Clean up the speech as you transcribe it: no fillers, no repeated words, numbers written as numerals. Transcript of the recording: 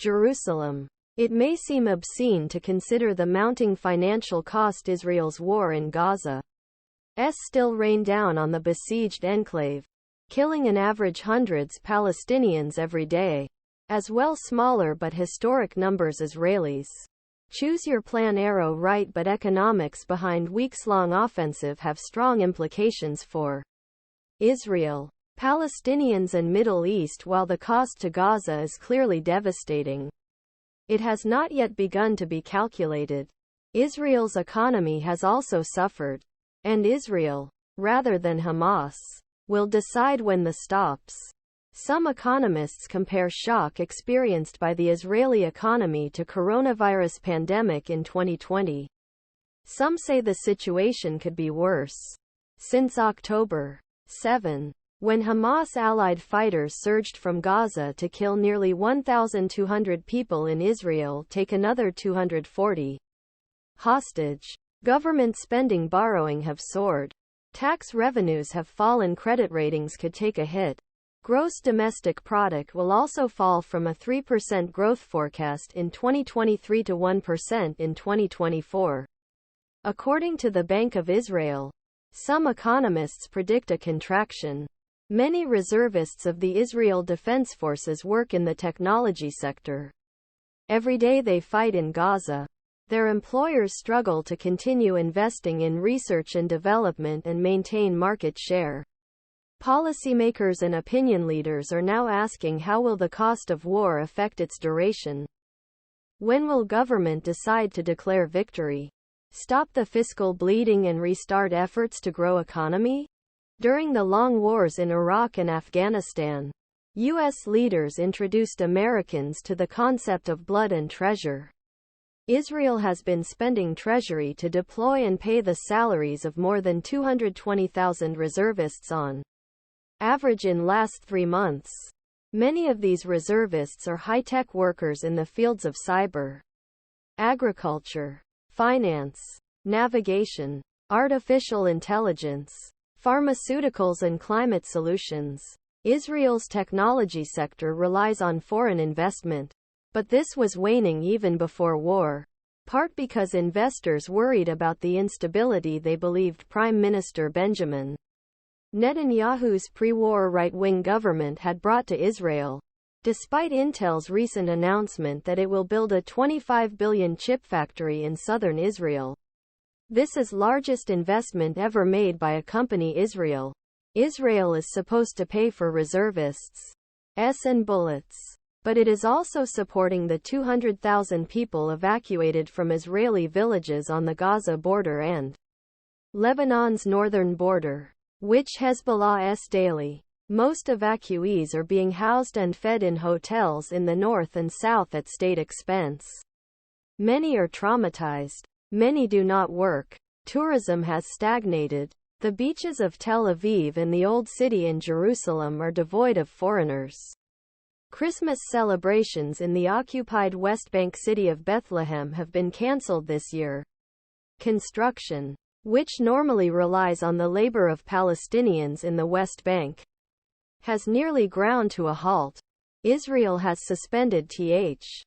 Jerusalem. It may seem obscene to consider the mounting financial cost Israel's war in Gaza still rain down on the besieged enclave, killing an average hundreds Palestinians every day, as well smaller but historic numbers Israelis. Choose your plan. ArrowRight But economics behind weeks-long offensive have strong implications for Israel, Palestinians and Middle East. While the cost to Gaza is clearly devastating, it has not yet begun to be calculated. Israel's economy has also suffered, and Israel, rather than Hamas, will decide when the stops. Some economists compare shock experienced by the Israeli economy to coronavirus pandemic in 2020. Some say the situation could be worse. Since October 7, when Hamas allied fighters surged from Gaza to kill nearly 1,200 people in Israel, take another 240 hostage. Government spending, borrowing have soared. Tax revenues have fallen. Credit ratings could take a hit. Gross domestic product will also fall from a 3% growth forecast in 2023 to 1% in 2024. According to the Bank of Israel, some economists predict a contraction. Many reservists of the Israel Defense Forces work in the technology sector. Every day they fight in Gaza. Their employers struggle to continue investing in research and development and maintain market share. Policymakers and opinion leaders are now asking, how will the cost of war affect its duration? When will government decide to declare victory? Stop the fiscal bleeding and restart efforts to grow economy? During the long wars in Iraq and Afghanistan, U.S. leaders introduced Americans to the concept of blood and treasure. Israel has been spending treasury to deploy and pay the salaries of more than 220,000 reservists on average in last 3 months. Many of these reservists are high-tech workers in the fields of cyber, agriculture, finance, navigation, artificial intelligence, pharmaceuticals and climate solutions. Israel's technology sector relies on foreign investment, but this was waning even before war, part because investors worried about the instability they believed Prime Minister Benjamin Netanyahu's pre-war right-wing government had brought to Israel, despite Intel's recent announcement that it will build a $25 billion chip factory in southern Israel. This is largest investment ever made by a company. Israel is supposed to pay for reservists and bullets, but it is also supporting the 200,000 people evacuated from Israeli villages on the Gaza border and Lebanon's northern border, which Hezbollah's daily. Most evacuees are being housed and fed in hotels in the north and south at state expense. Many are traumatized. Many do not work. Tourism has stagnated. The beaches of Tel Aviv and the Old City in Jerusalem are devoid of foreigners. Christmas celebrations in the occupied West Bank city of Bethlehem have been cancelled this year. Construction, which normally relies on the labor of Palestinians in the West Bank, has nearly ground to a halt. Israel has suspended th.